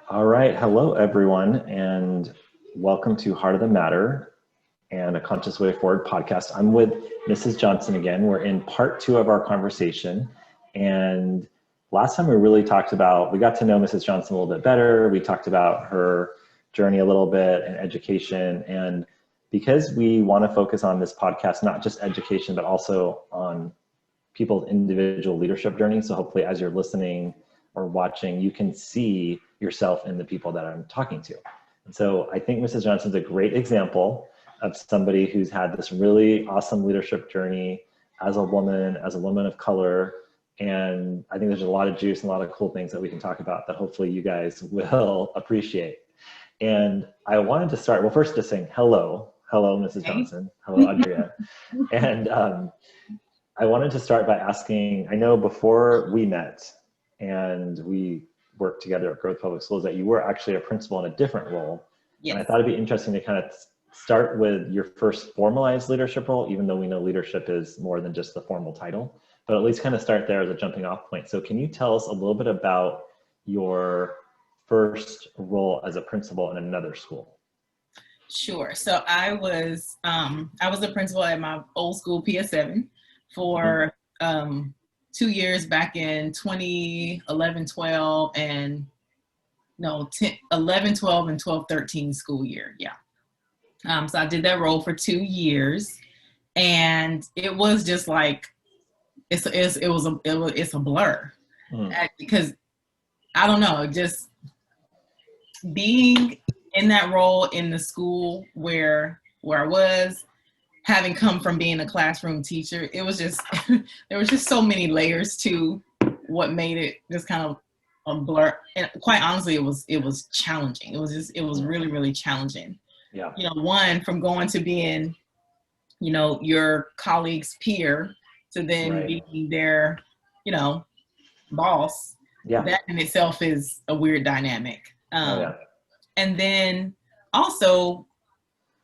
All right. Hello, everyone, and welcome to Heart of the Matter and a Conscious Way Forward podcast. I'm with Mrs. Johnson again. We're in part two of our conversation. And last time we really talked about, we got to know Mrs. Johnson a little bit better. We talked about her journey a little bit and education. And because we want to focus on this podcast, not just education, but also on people's individual leadership journey. So hopefully as you're listening or watching, you can see yourself in the people that I'm talking to. And so I think Mrs. Johnson's a great example of somebody who's had this really awesome leadership journey as a woman of color. And I think there's a lot of juice and a lot of cool things that we can talk about that hopefully you guys will appreciate. And I wanted to start, well, first just saying hello, Mrs. Johnson, hello, Audria. And I wanted to start by asking, I know before we met and we worked together at Growth Public Schools that you were actually a principal in a different role. Yes. And I thought it'd be interesting to kind of start with your first formalized leadership role, even though we know leadership is more than just the formal title, but at least kind of start there as a jumping off point. So can you tell us a little bit about your first role as a principal in another school? Sure. So I was the principal at my old school PS7 for 2 years back in 2011-12 and 11-12 and 12-13 school year. Yeah. So I did that role for 2 years, and it was just like it's a blur because I don't know, just being in that role in the school where I was, having come from being a classroom teacher, it was just there was just so many layers to what made it just kind of a blur. And quite honestly, it was challenging. It was really, really challenging. Yeah. One, from going to being, your colleague's peer to then being their, boss. Yeah. That in itself is a weird dynamic. Yeah. And then also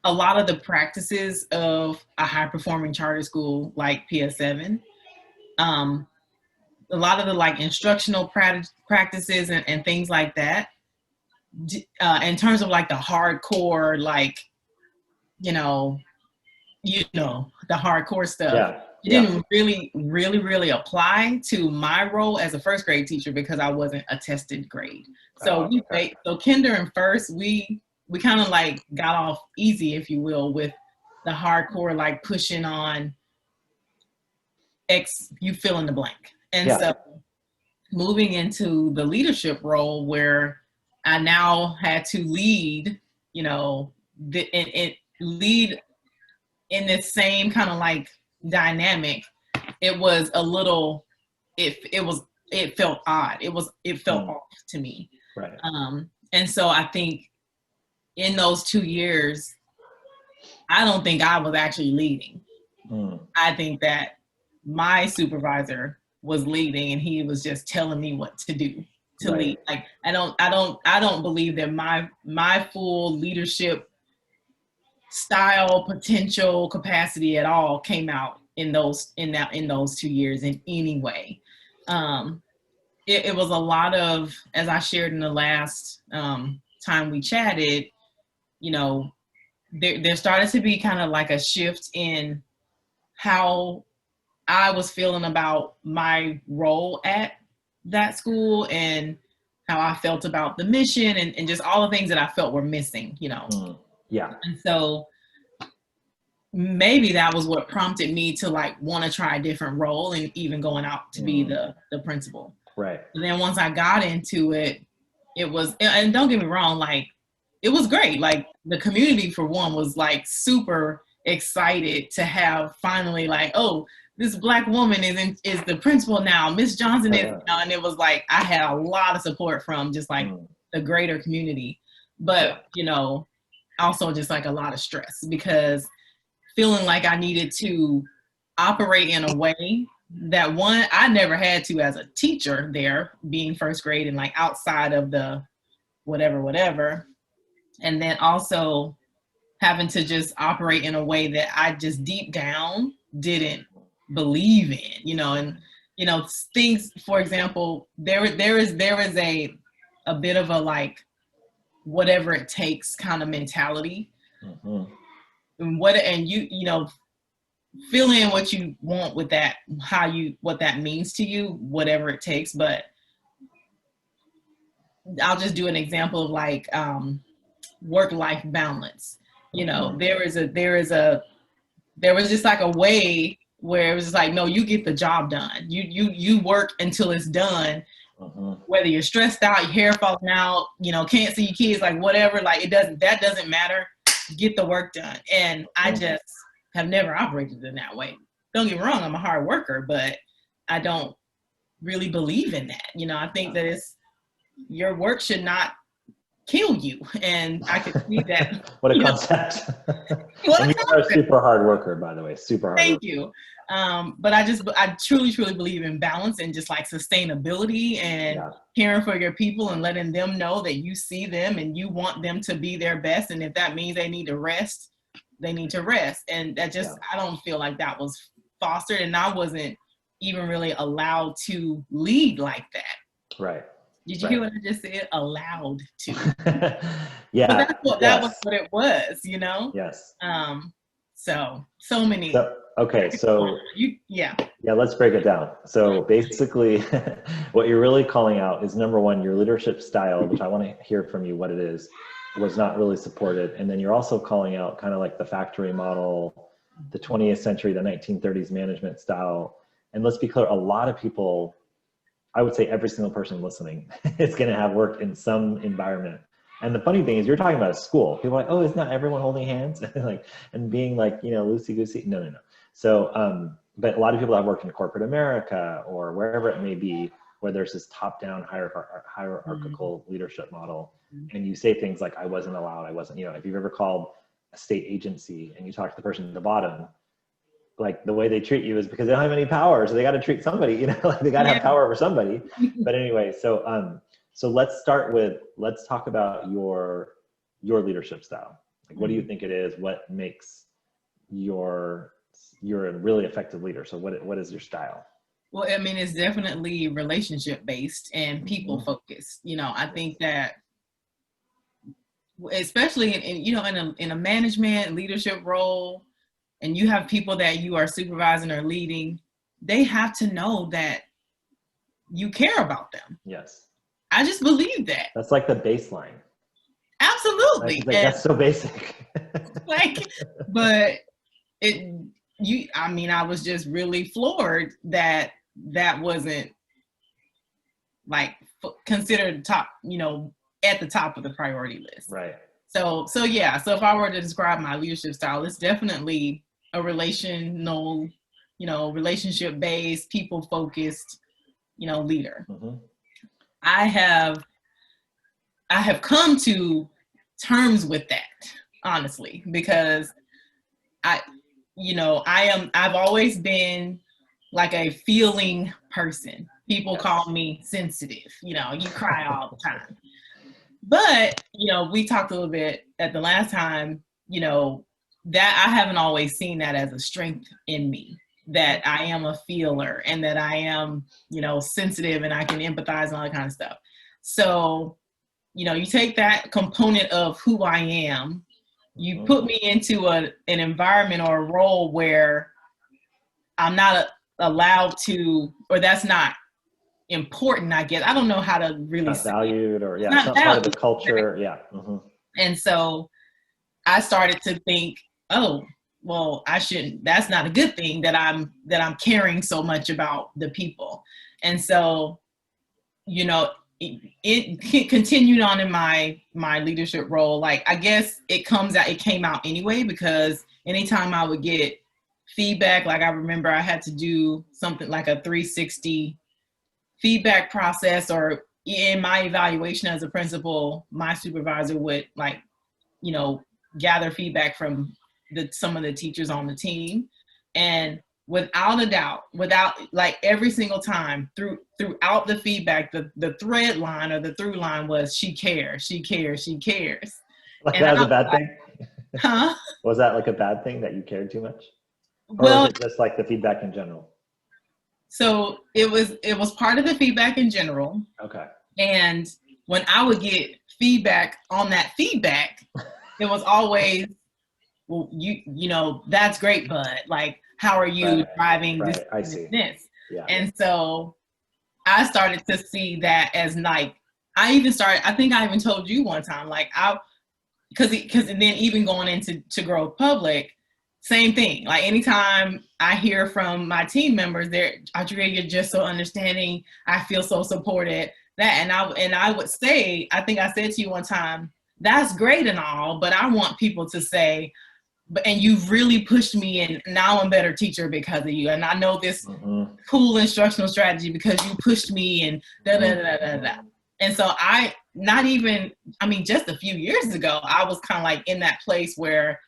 a lot of the practices of a high performing charter school like PS7, a lot of the like instructional practices and things like that, in terms of like the hardcore, like, the hardcore stuff. It didn't really apply to my role as a first grade teacher because I wasn't a tested grade. So so kinder and first, we kind of like got off easy, if you will, with the hardcore, like pushing on X, you fill in the blank. And so moving into the leadership role where I now had to lead, lead in this same kind of like dynamic, it was a little, it felt odd. It felt off to me. Right. And so I think in those 2 years, I don't think I was actually leading. I think that my supervisor was leading and he was just telling me what to do to lead. Like, I don't believe that my full leadership style, potential, capacity at all came out in those 2 years in any way. It was a lot of, as I shared in the last time we chatted, there started to be kind of like a shift in how I was feeling about my role at that school and how I felt about the mission and just all the things that I felt were missing, Yeah. And so maybe that was what prompted me to like want to try a different role and even going out to be the principal. Right. And then once I got into it, it was, and don't get me wrong, like it was great. Like the community for one was like super excited to have finally like, oh, this Black woman is the principal now. Miss Johnson is, and it was like, I had a lot of support from just like the greater community, but also just like a lot of stress because feeling like I needed to operate in a way that one, I never had to as a teacher there, being first grade and like outside of the whatever. And then also having to just operate in a way that I just deep down didn't believe in, and things, for example, there is a bit of a like whatever it takes kind of mentality. Mm-hmm. And you know, fill in what you want with that, what that means to you, whatever it takes. But I'll just do an example of like work-life balance. You know, there was just like a way where it was just like, no, you get the job done. You work until it's done. Whether you're stressed out, your hair falling out, you know, can't see your kids, like whatever, like that doesn't matter. Get the work done. And I just have never operated in that way. Don't get me wrong, I'm a hard worker, but I don't really believe in that. You know, I think that your work should not kill you. And I could see that. What a concept. And you are a super hard worker, by the way, super hard. Thank you. But I truly believe in balance and just like sustainability and caring for your people and letting them know that you see them and you want them to be their best. And if that means they need to rest, they need to rest. And that just, I don't feel like that was fostered, and I wasn't even really allowed to lead like that. Right. Did you hear what I just said? Allowed to. Yeah. But that was what it was, you know? Yes. So many. Okay, so yeah, let's break it down. So basically, what you're really calling out is, number one, your leadership style, which I want to hear from you what it is, was not really supported. And then you're also calling out kind of like the factory model, the 20th century, the 1930s management style. And let's be clear, a lot of people, I would say every single person listening is going to have worked in some environment. And the funny thing is, you're talking about a school. People are like, oh, is not everyone holding hands? and being like, you know, loosey-goosey. No. So, but a lot of people have worked in corporate America or wherever it may be, where there's this top-down hierarchical leadership model. And you say things like, I wasn't allowed, I wasn't, you know, if you've ever called a state agency and you talk to the person at the bottom, like the way they treat you is because they don't have any power. So they got to treat somebody, you know, like they got to have power over somebody. But anyway, so let's talk about your leadership style. Like, what do you think it is? What makes you're a really effective leader? So what is your style? Well, I mean, it's definitely relationship based and people focused. You know, I think that especially in a management leadership role, and you have people that you are supervising or leading, they have to know that you care about them. Yes. I just believe that. That's like the baseline. Absolutely. That's so basic. But I was just really floored that wasn't like considered top, you know, at the top of the priority list. Right. So if I were to describe my leadership style, it's definitely a relational, you know, relationship based, people focused, you know, leader. I have come to terms with that, honestly, because I've always been like a feeling person. People call me sensitive, you know, you cry all the time. But, you know, we talked a little bit at the last time, you know, that I haven't always seen that as a strength in me, that I am a feeler and that I am, you know, sensitive and I can empathize and all that kind of stuff. So, you know, you take that component of who I am, you put me into an environment or a role where I'm not allowed to, or that's not important, I guess. I don't know how to really not valued, or it's not valued, part of the culture. Yeah. And so I started to think, oh, well, I shouldn't, that's not a good thing that I'm caring so much about the people. And so, you know, it continued on in my leadership role. Like, I guess it came out anyway, because anytime I would get feedback, like I remember I had to do something like a 360 feedback process, or in my evaluation as a principal, my supervisor would, like, you know, gather feedback from some of the teachers on the team. And without a doubt, like every single time throughout the feedback, the thread line or the through line was, she cares. Like, that was a bad thing? Huh? Was that like a bad thing that you cared too much? Or well, was it just like the feedback in general? So it was part of the feedback in general. Okay. And when I would get feedback on that feedback, it was always, well, you know, that's great, bud. Like, how are you driving this, I see. this? Yeah. And so I started to see that as like, I think I even told you one time, like because then even going into Growth Public, same thing. Like anytime I hear from my team members, Audria, you're just so understanding. I feel so supported. And I would say, I think I said to you one time, that's great and all, but I want people to say, and you've really pushed me, and now I'm a better teacher because of you. And I know this cool instructional strategy because you pushed me and da da da da da. And so just a few years ago, I was kind of like in that place where,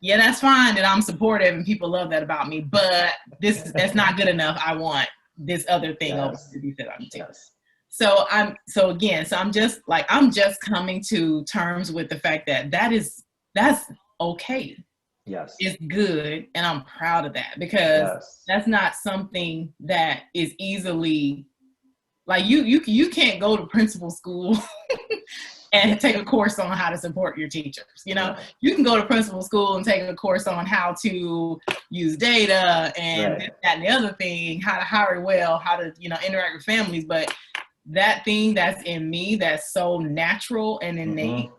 yeah, that's fine that I'm supportive and people love that about me, but that's not good enough. I want this other thing over to be said on too. So I'm just coming to terms with the fact that that's okay. Yes. It's good, and I'm proud of that, because that's not something that is easily, like, you can't go to principal school and take a course on how to support your teachers. You know, you can go to principal school and take a course on how to use data and this, that, and the other thing, how to hire well, how to, you know, interact with families. But that thing that's in me, that's so natural and innate,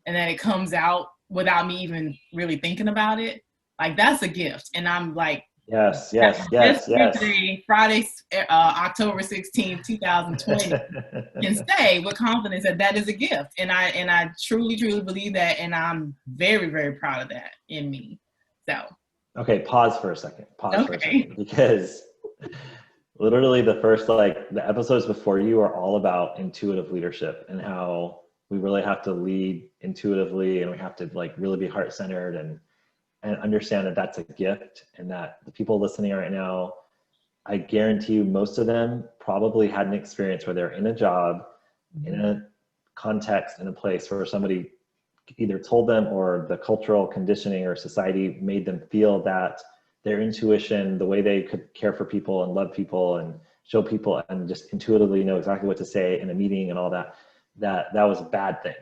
and that it comes out without me even really thinking about it, like, that's a gift. And I'm like, yes. Friday, October 16th, 2020, can say with confidence that is a gift. And I truly, truly believe that. And I'm very, very proud of that in me. So. Okay, pause for a second, because literally the first, like, the episodes before you are all about intuitive leadership and how we really have to lead intuitively, and we have to, like, really be heart-centered and understand that that's a gift, and that the people listening right now, I guarantee you most of them probably had an experience where they're in a job, in a context, in a place where somebody either told them, or the cultural conditioning or society made them feel that their intuition, the way they could care for people and love people and show people and just intuitively know exactly what to say in a meeting and all that was a bad thing.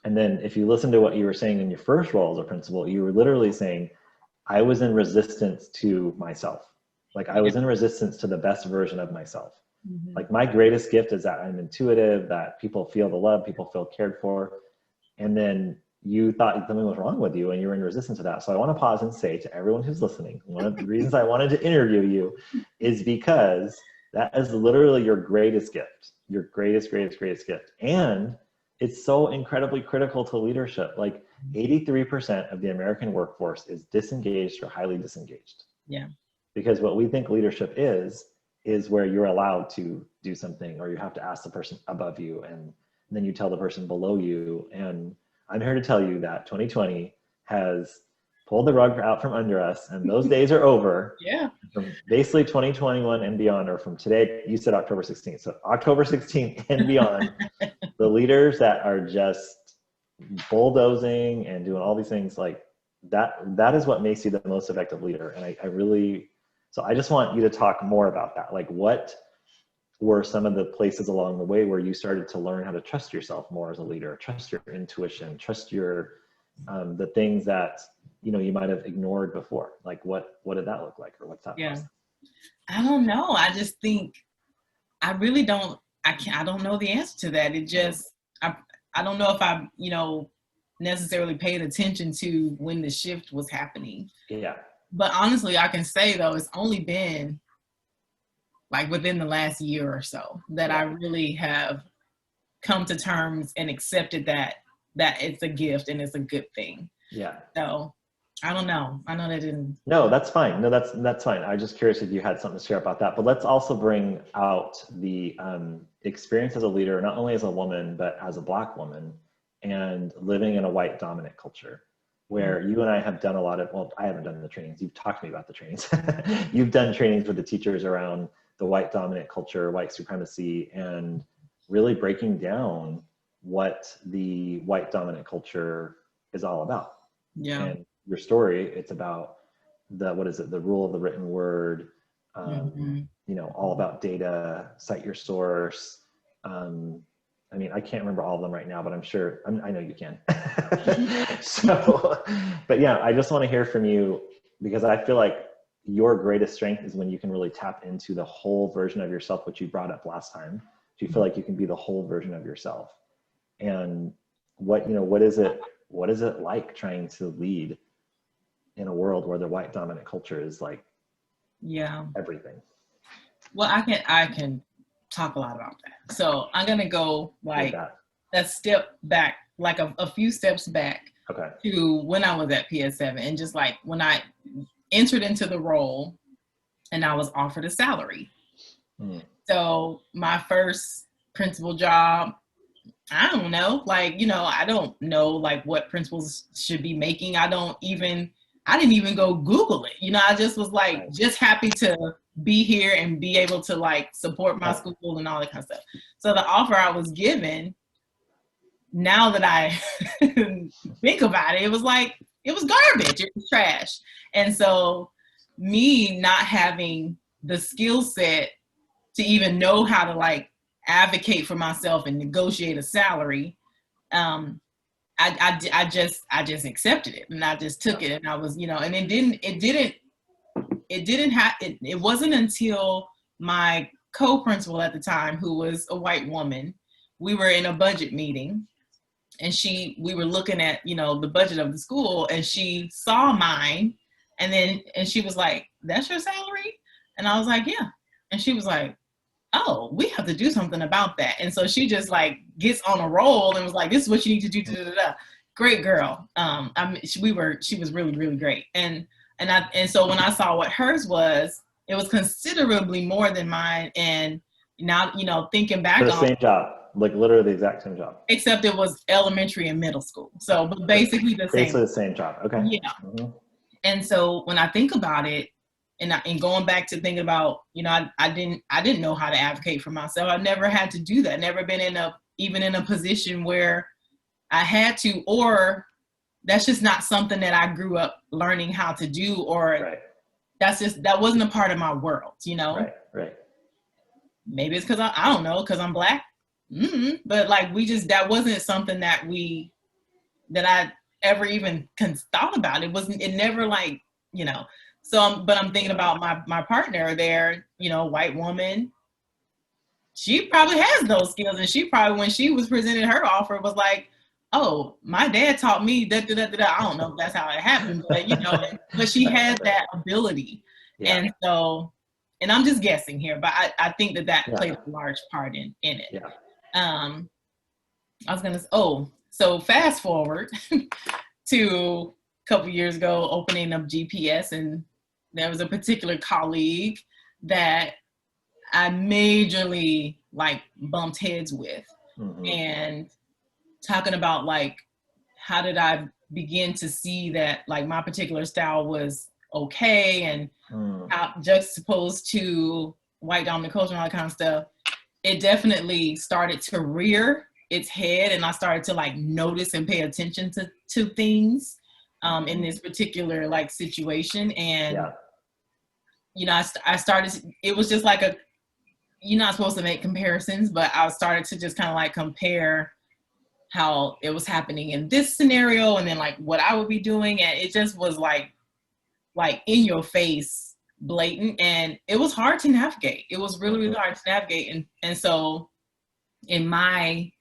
And then if you listen to what you were saying in your first role as a principal, you were literally saying, I was in resistance to myself. Like, I was in resistance to the best version of myself. Like, my greatest gift is that I'm intuitive, that people feel the love, people feel cared for. And then you thought something was wrong with you and you were in resistance to that. So I want to pause and say to everyone who's listening, one of the reasons I wanted to interview you is because that is literally your greatest gift, your greatest gift. And it's so incredibly critical to leadership. Like, 83% of the American workforce is disengaged or highly disengaged. Yeah. Because what we think leadership is where you're allowed to do something, or you have to ask the person above you, and then you tell the person below you. And I'm here to tell you that 2020 has pulled the rug out from under us, and those days are over. Yeah. From basically 2021 and beyond, or from today, you said October 16th. So October 16th and beyond, the leaders that are just bulldozing and doing all these things, like that is what makes you the most effective leader. And I just want you to talk more about that. Like, what were some of the places along the way where you started to learn how to trust yourself more as a leader, trust your intuition, trust your the things that, you know, you might have ignored before? Like, what did that look like, or what's that process? I don't know. I just think I really don't. I don't know the answer to that. It just I don't know if I, you know, necessarily paid attention to when the shift was happening. Yeah. But honestly, I can say though, it's only been like within the last year or so that I really have come to terms and accepted that it's a gift and it's a good thing. Yeah. So I don't know. I know that didn't. No, that's fine. No, that's fine. I'm just curious if you had something to share about that. But let's also bring out the experience as a leader, not only as a woman, but as a Black woman, and living in a white dominant culture, where you and I have done a lot of, well, I haven't done the trainings. You've talked to me about the trainings. You've done trainings with the teachers around the white dominant culture, white supremacy, and really breaking down what the white dominant culture is all about. Yeah. And your story, it's about the rule of the written word, you know, all about data, cite your source, I mean, I can't remember all of them right now, but I'm sure, I know you can. So, but yeah, I just want to hear from you, because I feel like your greatest strength is when you can really tap into the whole version of yourself, which you brought up last time. Do you feel like you can be the whole version of yourself? And what is it like trying to lead in a world where the white dominant culture is like everything? Well, I can talk a lot about that. So I'm gonna go like a step back, like a few steps back to when I was at PS7, and just like when I entered into the role and I was offered a salary. So my first principal job, I don't know, like, I don't know like what principals should be making. I didn't even go Google it. I just was like, just happy to be here and be able to like support my school and all that kind of stuff. So the offer I was given, now that I think about it, it was garbage. It was trash. And so me not having the skill set to even know how to like advocate for myself and negotiate a salary, I just accepted it, and I just took it, and I was, and it wasn't until my co-principal at the time, who was a white woman, we were in a budget meeting, and we were looking at, the budget of the school, and she saw mine, and she was like, "That's your salary?" And I was like, "Yeah." And she was like, "Oh, we have to do something about that." And so she just like gets on a roll and was like, "This is what you need to do." Great girl. She was really, really great. And so when I saw what hers was, it was considerably more than mine. And now, thinking back on the same job, like literally the exact same job, except it was elementary and middle school. So, but basically the same job. Okay. Yeah. Mm-hmm. And so when I think about it, and going back to thinking about, I didn't know how to advocate for myself. I've never had to do that. Never been even in a position where I had to, or that's just not something that I grew up learning how to do, or that wasn't a part of my world, Right. Maybe it's because I don't know, because I'm Black. But like, that wasn't something that I ever even thought about. It never like, So, but I'm thinking about my partner there, white woman. She probably has those skills, and she probably, when she was presented her offer, was like, "Oh, my dad taught me that. I don't know if that's how it happened, but but she has that ability." Yeah. And so, and I'm just guessing here, but I think that played a large part in it. Yeah. I was gonna. So fast forward to a couple years ago, opening up GPS, and there was a particular colleague that I majorly like bumped heads with, and talking about like, how did I begin to see that like my particular style was okay, and how juxtaposed to white dominant culture and all that kind of stuff. It definitely started to rear its head, and I started to like notice and pay attention to things in this particular like situation. And I started, it was just like you're not supposed to make comparisons, but I started to just kind of like compare how it was happening in this scenario, and then like what I would be doing. And it just was like in your face, blatant. And it was hard to navigate. It was really, really hard to navigate. And so in my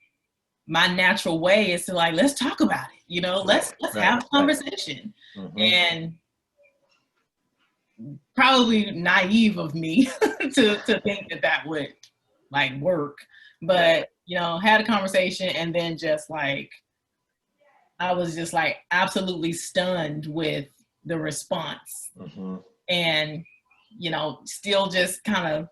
natural way is to like, let's talk about it, let's have a conversation. And probably naive of me to think that would like work, but had a conversation, and then just like, I was just like absolutely stunned with the response. And still just kind of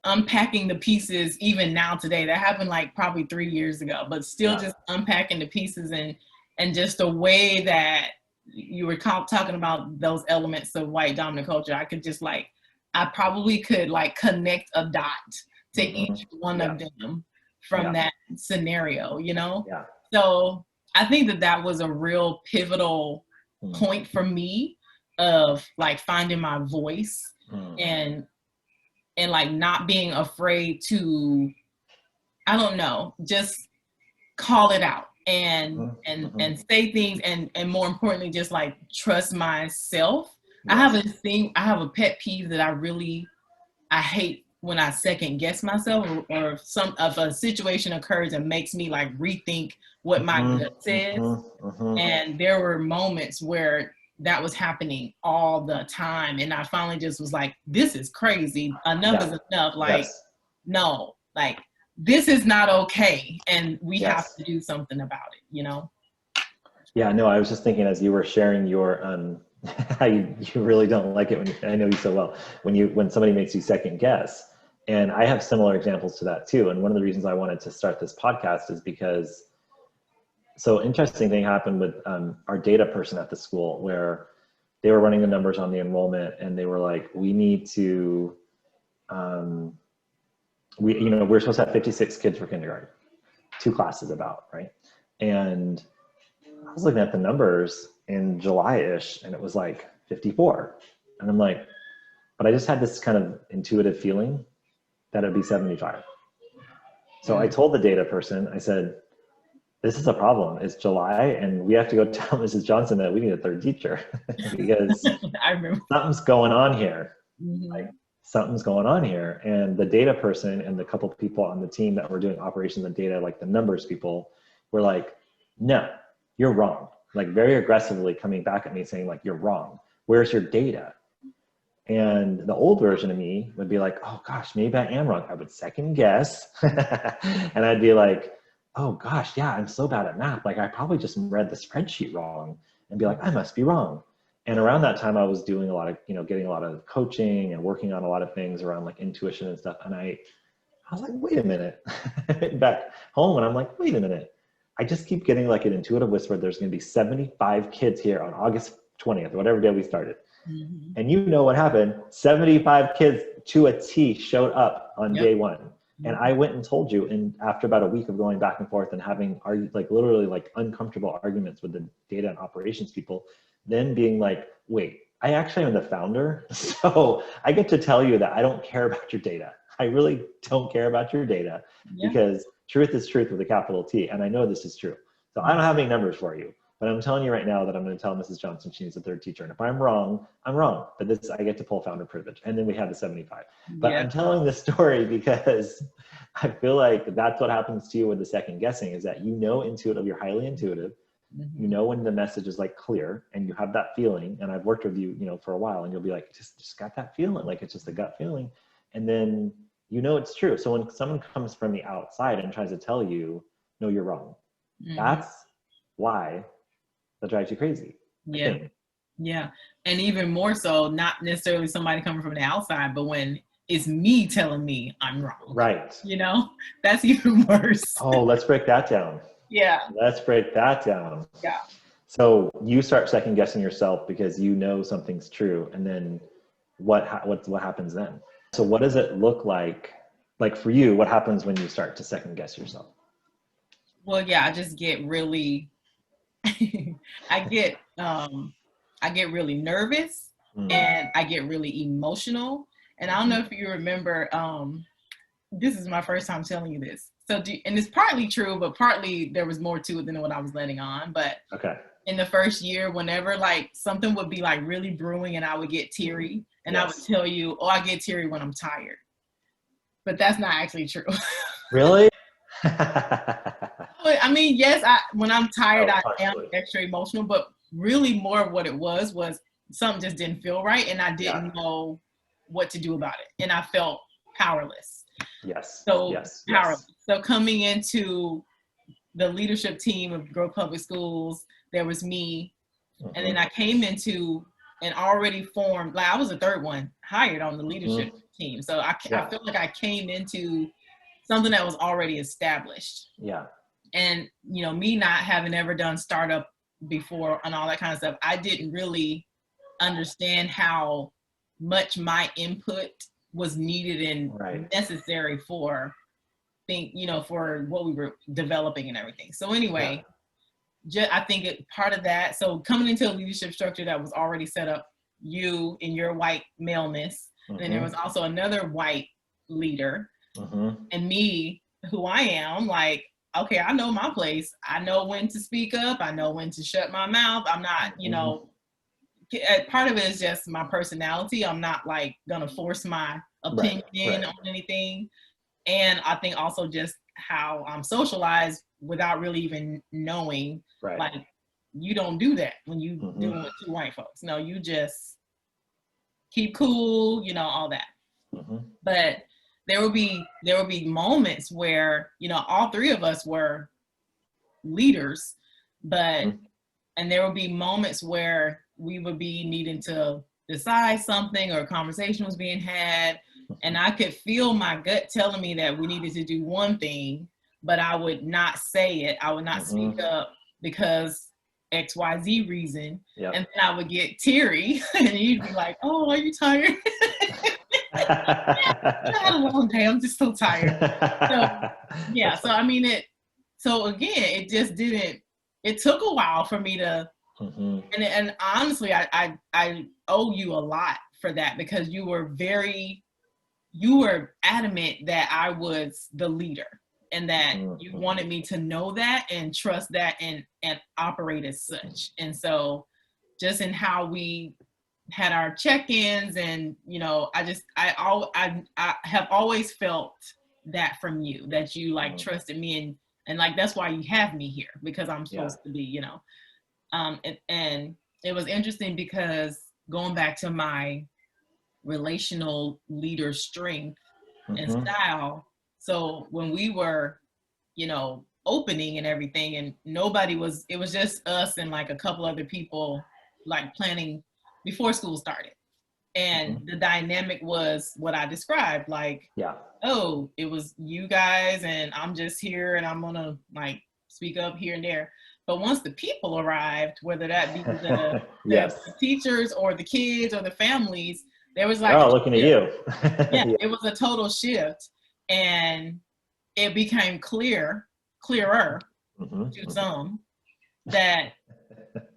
unpacking the pieces even now today. That happened like probably 3 years ago, but still just unpacking the pieces, and just the way that you were talking about those elements of white dominant culture. I could just like, I probably could like connect a dot to each one of them from that scenario, So I think that was a real pivotal point for me of like finding my voice, and like not being afraid to, I don't know, just call it out and Mm-hmm. and say things, and more importantly, just like trust myself. Yes. I have a pet peeve that I hate when I second guess myself, or some of a situation occurs and makes me like rethink what my gut says. And there were moments where that was happening all the time. And I finally just was like, this is crazy. Enough is enough. Like, Yes. no, like this is not okay. And we have Yes. to do something about it, you know? Yeah, no, I was just thinking as you were sharing your how you really don't like it when I know you so well when somebody makes you second guess. And I have similar examples to that too. And one of the reasons I wanted to start this podcast is because so interesting thing happened with our data person at the school where they were running the numbers on the enrollment and they were like, we need to we're supposed to have 56 kids for kindergarten, 2 classes about, right? And I was looking at the numbers in July-ish and it was like 54. And I'm like, but I just had this kind of intuitive feeling that it'd be 75. So I told the data person, I said, this is a problem. It's July and we have to go tell Mrs. Johnson that we need a 3rd teacher because I remember. something's going on here. Mm-hmm. Like something's going on here. And the data person and the couple people on the team that were doing operations and data, like the numbers people, were like, no, you're wrong. Like very aggressively coming back at me saying like, you're wrong. Where's your data? And the old version of me would be like, oh gosh, maybe I am wrong. I would second guess. And I'd be like, oh gosh, yeah, I'm so bad at math. Like I probably just read the spreadsheet wrong and be like, I must be wrong. And around that time I was doing a lot of, getting a lot of coaching and working on a lot of things around like intuition and stuff. And I was like, wait a minute. Back home and I'm like, wait a minute. I just keep getting like an intuitive whisper. There's going to be 75 kids here on August 20th, whatever day we started. Mm-hmm. And you know what happened? 75 kids to a T showed up on day one. Mm-hmm. And I went and told you, and after about a week of going back and forth and having literally like uncomfortable arguments with the data and operations people, then being like, wait, I actually am the founder. So I get to tell you that I don't care about your data. I really don't care about your data because truth is truth with a capital T. And I know this is true. So I don't have any numbers for you, but I'm telling you right now that I'm going to tell Mrs. Johnson she needs a 3rd teacher. And if I'm wrong, I'm wrong. But this, I get to pull founder privilege. And then we have the 75. But I'm telling this story because I feel like that's what happens to you with the second guessing is that intuitive, you're highly intuitive. Mm-hmm. You know when the message is like clear and you have that feeling. And I've worked with you, for a while and you'll be like, just got that feeling. Like it's just a gut feeling. And then it's true. So when someone comes from the outside and tries to tell you, no, you're wrong. Mm-hmm. That's why that drives you crazy. Yeah. Yeah. And even more so, not necessarily somebody coming from the outside, but when it's me telling me I'm wrong. Right. That's even worse. Oh, let's break that down. Yeah. Let's break that down. Yeah. So you start second guessing yourself because something's true. And then what happens then? So what does it look like for you, what happens when you start to second guess yourself? Well, yeah, I just get really, I get really nervous and I get really emotional. And I don't know if you remember, this is my first time telling you this. So, and it's partly true, but partly there was more to it than what I was letting on. But in the first year, whenever like something would be like really brewing and I would get teary and I would tell you, oh, I get teary when I'm tired. But that's not actually true. Really? I mean, yes, when I'm tired, I am extra emotional, but really more of what it was something just didn't feel right and I didn't know what to do about it. And I felt powerless. Yes. So powerless. So coming into the leadership team of Grove Public Schools, there was me. Mm-hmm. And then I came into an already formed, like I was the 3rd one hired on the leadership team. So I feel like I came into something that was already established. Yeah. And, me not having ever done startup before and all that kind of stuff, I didn't really understand how much my input was needed and necessary for for what we were developing and everything. So anyway, I think part of that, so coming into a leadership structure that was already set up, you in your white maleness, and then there was also another white leader, and me, who I am, like okay, I know my place. I know when to speak up. I know when to shut my mouth. I'm not, part of it is just my personality. I'm not like gonna force my opinion on anything. And I think also just how I'm socialized without really even knowing, like, you don't do that when you dealing with two white folks. No, you just keep cool, all that. But there will be moments where, all three of us were leaders, but and there will be moments where we would be needing to decide something, or a conversation was being had, and I could feel my gut telling me that we needed to do one thing, but I would not say it. I would not speak up because XYZ reason. And then I would get teary and you'd be like, oh, are you tired? I had a long day. I'm just so tired. So I mean, it just didn't, it took a while for me to, and honestly, I owe you a lot for that, because you were adamant that I was the leader, and that you wanted me to know that and trust that and operate as such. And so just in how we had our check-ins, and I have always felt that from you, that you like trusted me, and like that's why you have me here, because I'm supposed to be, and it was interesting because going back to my relational leader strength and style. So when we were, opening and everything, and it was just us and like a couple other people, like planning before school started. And the dynamic was what I described, like, oh, it was you guys and I'm just here and I'm gonna like speak up here and there. But once the people arrived, whether that be the teachers or the kids or the families, there was like, oh, looking at you. It was a total shift, and it became clearer to some that,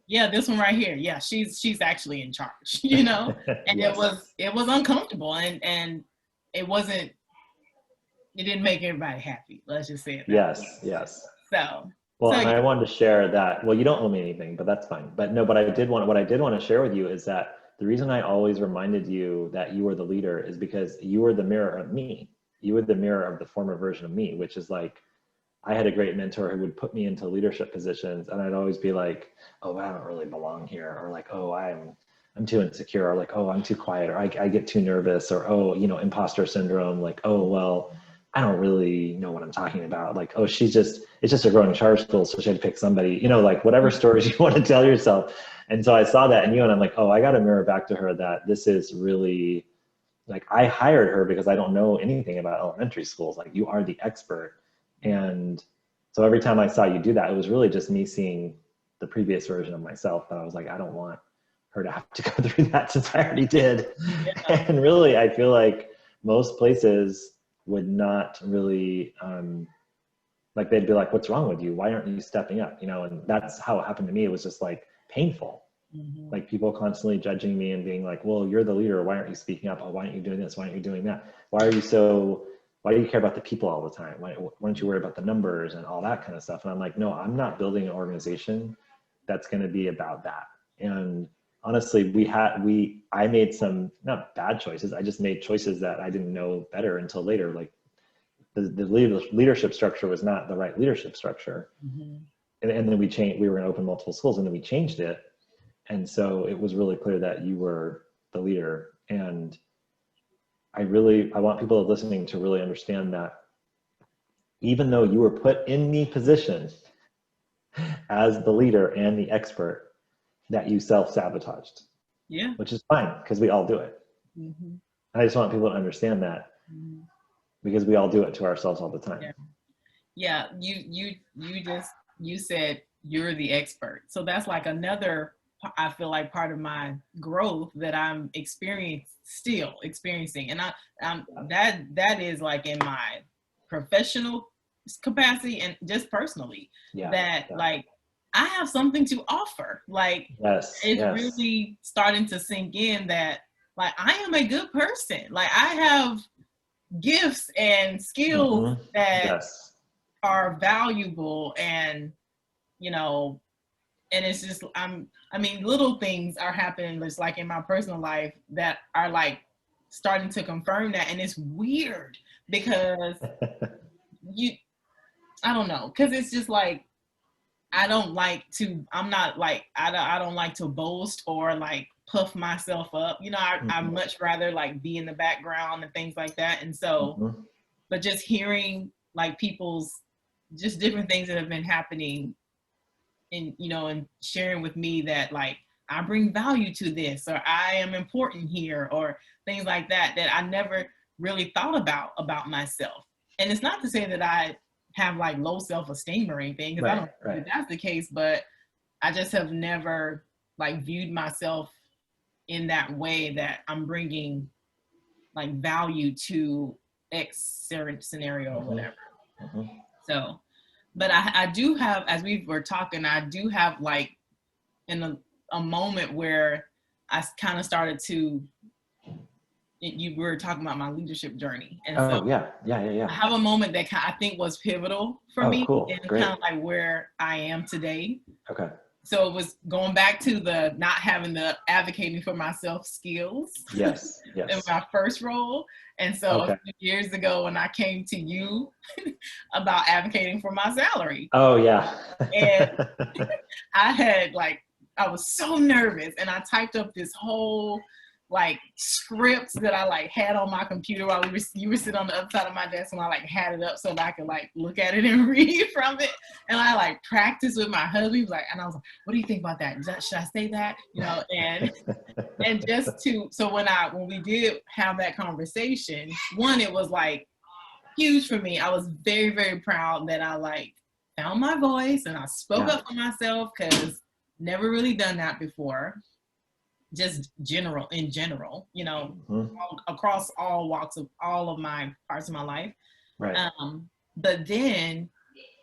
this one right here, she's actually in charge, and it was uncomfortable, and it didn't make everybody happy. Let's just say it. Yes. So. Well, and I wanted to share that. Well, you don't owe me anything, but that's fine. But no, what I did want to share with you is that the reason I always reminded you that you were the leader is because you were the mirror of me. You were the mirror of the former version of me, which is like, I had a great mentor who would put me into leadership positions, and I'd always be like, oh, I don't really belong here, or like, oh, I'm too insecure, or like, oh, I'm too quiet, or I get too nervous, or oh, imposter syndrome, like, oh, well, I don't really know what I'm talking about. Like, oh, it's just a growing charge school, so she had to pick somebody, like whatever stories you want to tell yourself. And so I saw that in you, and I'm like, oh, I got to mirror back to her that this is really, like, I hired her because I don't know anything about elementary schools. Like, you are the expert. And so every time I saw you do that, it was really just me seeing the previous version of myself, that I was like, I don't want her to have to go through that since I already did. And really, I feel like most places would not really, like, they'd be like, what's wrong with you? Why aren't you stepping up? And that's how it happened to me. It was just like painful. Like, people constantly judging me and being like, well, you're the leader. Why aren't you speaking up? Oh, why aren't you doing this? Why aren't you doing that? Why do you care about the people all the time? Why don't you worry about the numbers and all that kind of stuff? And I'm like, no, I'm not building an organization that's going to be about that. And honestly, I made some, not bad choices. I just made choices that I didn't know better until later. Like, the leadership structure was not the right leadership structure. And then we were going to open multiple schools, and then we changed it. And so it was really clear that you were the leader. And I want people listening to really understand that even though you were put in the position as the leader and the expert, that you self-sabotaged. Yeah. Which is fine, because we all do it. I just want people to understand that, because we all do it to ourselves all the time. Yeah. You said you're the expert. So that's like another, I feel like, part of my growth that I'm still experiencing. And that is like in my professional capacity and just personally, like, I have something to offer. Like, it's really starting to sink in that, like, I am a good person. Like, I have gifts and skills that are valuable, and and it's just I mean, little things are happening just like in my personal life that are like starting to confirm that. And it's weird because I don't know, because it's just like I'm not like I don't like to boast or like puff myself up. I much rather like be in the background and things like that. And so but just hearing like people's just different things that have been happening and sharing with me that like I bring value to this, or I am important here, or things like that I never really thought about myself. And it's not to say that I have like low self-esteem or anything, because I don't think that's the case, but I just have never like viewed myself in that way, that I'm bringing like value to X scenario or whatever. So, but I do have, as we were talking, I do have like in a moment where I kind of started to, you were talking about my leadership journey. And so yeah. I have a moment that I think was pivotal for me, cool. and Great. kind of like where I am today. Okay. So it was going back to the not having the advocating for myself skills. Yes. In my first role. And so a few years ago when I came to you about advocating for my salary. Oh yeah. And I was so nervous, and I typed up this whole like scripts that I like had on my computer while you were sitting on the other side of my desk, and I like had it up so that I could like look at it and read from it. And I like practiced with my husband. He was like, and I was like, what do you think about that? Should I say that? And just so when we did have that conversation, one, it was like huge for me. I was very, very proud that I like found my voice and I spoke up for myself, because never really done that before. Just in general, across all walks of all of my parts of my life. Right. But then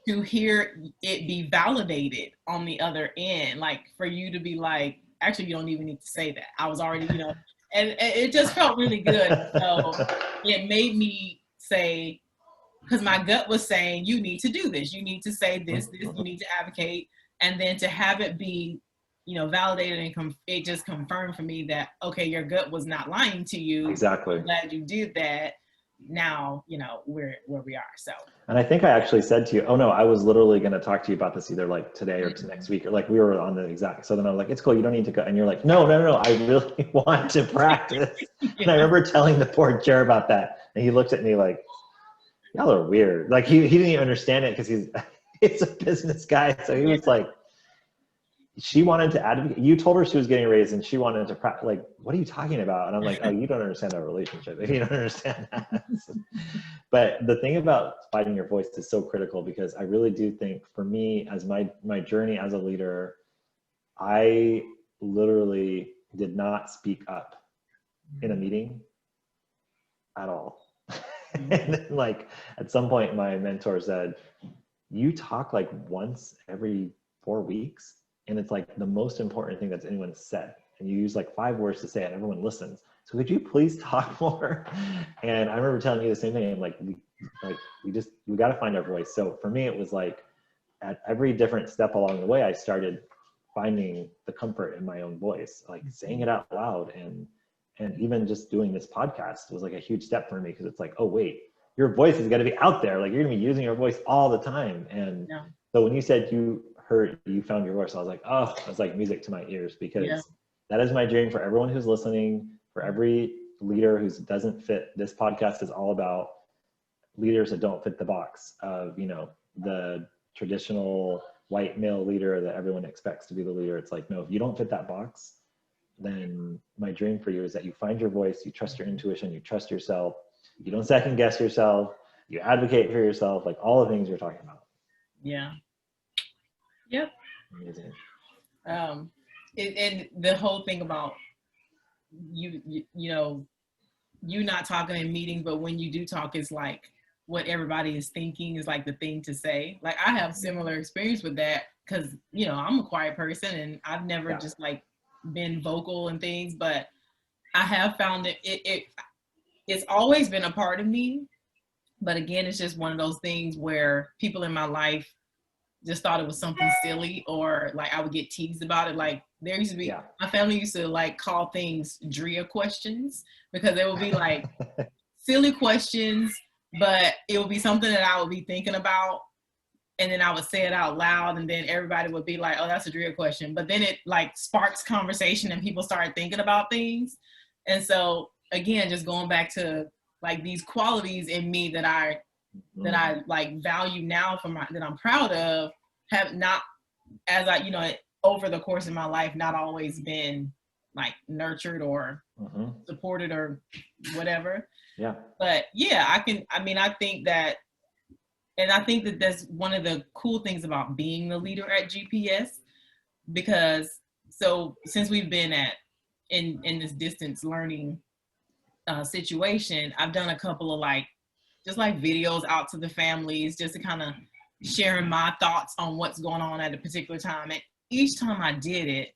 to hear it be validated on the other end, like for you to be like, actually, you don't even need to say that. I was already, and it just felt really good. So it made me say, because my gut was saying, you need to do this. You need to say this, you need to advocate. And then to have it be, validated, and it just confirmed for me that, okay, your gut was not lying to you. Exactly. I'm glad you did that. Now, we're where we are. So. And I think I actually said to you, oh no, I was literally going to talk to you about this either like today or to next week, or like we were on the exact, so then I was like, it's cool, you don't need to go. And you're like, no, I really want to practice. And I remember telling the board chair about that. And he looked at me like, y'all are weird. Like he didn't even understand it, because he's a business guy. So he was like, she wanted to advocate. You told her she was getting a raise and she wanted to practice. Like, what are you talking about? And I'm like, oh, you don't understand our relationship if you don't understand that. But the thing about finding your voice is so critical, because I really do think for me, as my journey as a leader, I literally did not speak up in a meeting at all. And then, like, at some point my mentor said, you talk like once every 4 weeks. And it's like the most important thing that's anyone said. And you use like 5 words to say it, and everyone listens. So could you please talk more? And I remember telling you the same thing. I'm like, we got to find our voice. So for me, it was like at every different step along the way, I started finding the comfort in my own voice, like saying it out loud. And even just doing this podcast was like a huge step for me, because it's like, oh wait, your voice is going to be out there. Like you're going to be using your voice all the time. And so when you said you found your voice, I was like, oh, it was like music to my ears, because that is my dream for everyone who's listening, for every leader who doesn't fit. This podcast is all about leaders that don't fit the box of, the traditional white male leader that everyone expects to be the leader. It's like, no, if you don't fit that box, then my dream for you is that you find your voice, you trust your intuition, you trust yourself, you don't second guess yourself, you advocate for yourself, like all the things you're talking about. Yeah. Yep. Amazing. And the whole thing about you not talking in meetings, but when you do talk, it's like what everybody is thinking is like the thing to say. Like I have similar experience with that, because I'm a quiet person and I've never just like been vocal and things, but I have found it's always been a part of me, But again, it's just one of those things where people in my life just thought it was something silly, or like I would get teased about it. Like there used to be, my family used to like call things Drea questions, because it would be like silly questions, but it would be something that I would be thinking about, and then I would say it out loud, and then everybody would be like, oh, that's a Drea question. But then it like sparks conversation and people started thinking about things. And so again, just going back to like these qualities in me that I like value now that I'm proud of, have not, as I, you know, over the course of my life, not always been like nurtured or supported or whatever. Yeah. But yeah, I think that, and I think that that's one of the cool things about being the leader at GPS, because so since we've been in this distance learning situation, I've done a couple of like videos out to the families, just to kind of sharing my thoughts on what's going on at a particular time. And each time I did it,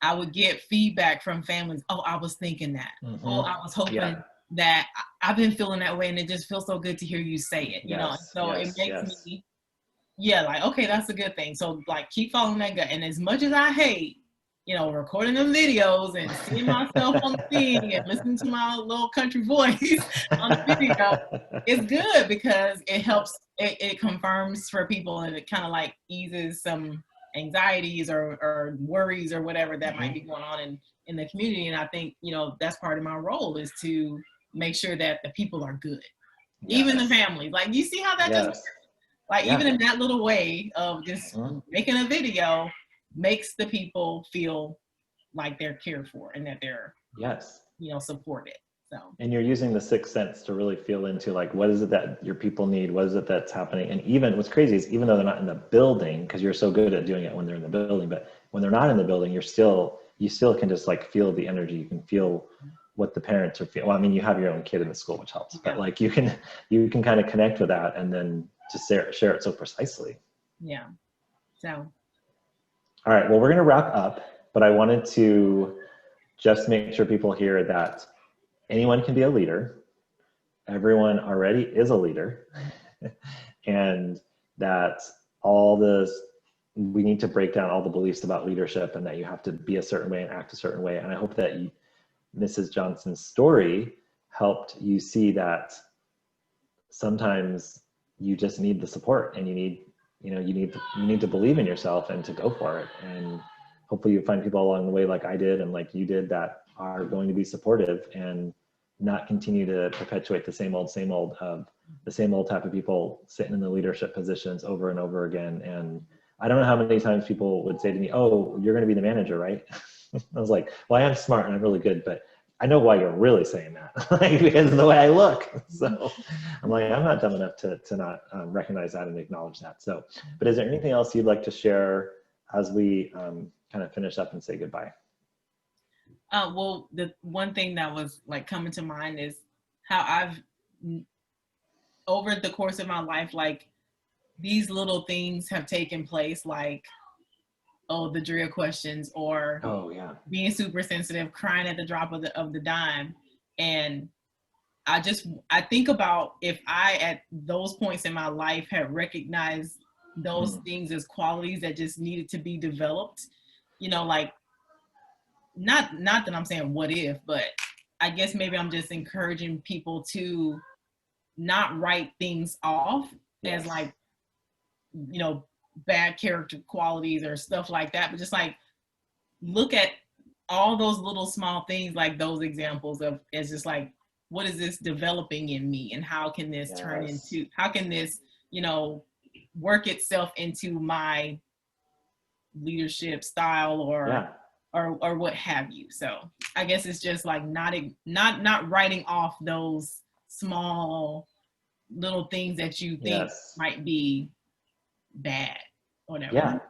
I would get feedback from families. Oh, I was thinking that. Oh, I was hoping that. I've been feeling that way, and it just feels so good to hear you say it, you know? So it makes me, like, okay, that's a good thing. So like, keep following that gut. And as much as I hate, you know, recording the videos and seeing myself on the thing and listening to my little country voice on the video, it's good because it helps, it confirms for people, and it kind of like eases some anxieties or worries or whatever that might be going on in the community. And I think, you know, that's part of my role, is to make sure that the people are good, even the families. Like, you see how that just works? Like, even in that little way of just making a video makes the people feel like they're cared for and that they're, you know, supported. So. And you're using the sixth sense to really feel into like, what is it that your people need? What is it that's happening? And even what's crazy is, even though they're not in the building, because you're so good at doing it when they're in the building, but when they're not in the building, you still can just like feel the energy. You can feel what the parents are feeling. Well, I mean, you have your own kid in the school, which helps, but like you can kind of connect with that and then just share it so precisely. Yeah. So. All right, well, we're going to wrap up, but I wanted to just make sure people hear that anyone can be a leader. Everyone already is a leader. And that we need to break down all the beliefs about leadership, and that you have to be a certain way and act a certain way. And I hope that Mrs. Johnson's story helped you see that sometimes you just need the support, and you need to believe in yourself and to go for it. And hopefully you find people along the way, like I did and like you did, that are going to be supportive and not continue to perpetuate the same old type of people sitting in the leadership positions over and over again. And I don't know how many times people would say to me, oh, you're going to be the manager, right? I was like, well, I am smart and I'm really good, but I know why you're really saying that, like, because of the way I look. So I'm like, I'm not dumb enough to not recognize that and acknowledge that. So, but is there anything else you'd like to share as we kind of finish up and say goodbye? Well, the one thing that was like coming to mind is how I've, over the course of my life, like these little things have taken place, like, oh, the Drea questions, or being super sensitive, crying at the drop of the dime. And I think about if I, at those points in my life, had recognized those things as qualities that just needed to be developed, you know, like, not that I'm saying what if, but I guess maybe I'm just encouraging people to not write things off as like, you know, bad character qualities or stuff like that, but just like look at all those little small things, like those examples of, as just like, what is this developing in me, and how can this turn into, how can this, you know, work itself into my leadership style or what have you. So I guess it's just like not writing off those small little things that you think might be bad or whatever.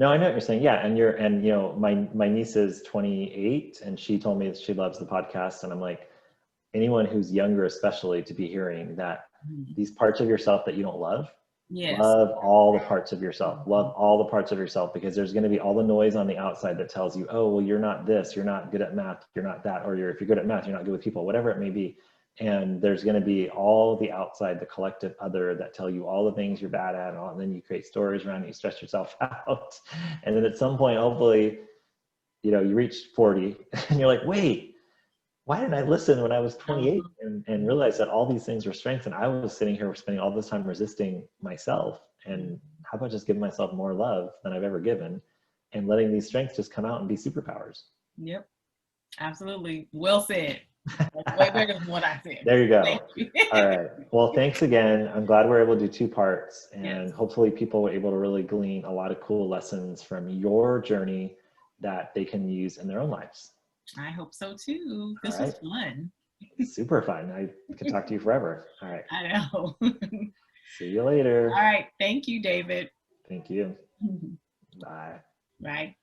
No, I know what you're saying. Yeah. And you know, my niece is 28 and she told me that she loves the podcast. And I'm like, anyone who's younger, especially, to be hearing that these parts of yourself that you don't love, love all the parts of yourself, because there's going to be all the noise on the outside that tells you, oh, well, you're not this, you're not good at math, you're not that, or if you're good at math, you're not good with people, whatever it may be. And there's going to be all the outside, the collective other that tell you all the things you're bad at, and then you create stories around it, you stress yourself out. And then at some point, hopefully, you know, you reach 40 and you're like, wait, why didn't I listen when I was 28 and realize that all these things were strengths, and I was sitting here spending all this time resisting myself? And how about just giving myself more love than I've ever given and letting these strengths just come out and be superpowers? Yep, absolutely. Well said. That's way better than what I said. There you go. Thank you. All right. Well, thanks again. I'm glad we're able to do 2 parts, and Yes. hopefully people were able to really glean a lot of cool lessons from your journey that they can use in their own lives. I hope so too. This was fun. Super fun. I could talk to you forever. All right. I know. See you later. All right. Thank you, David. Thank you. Bye. Bye.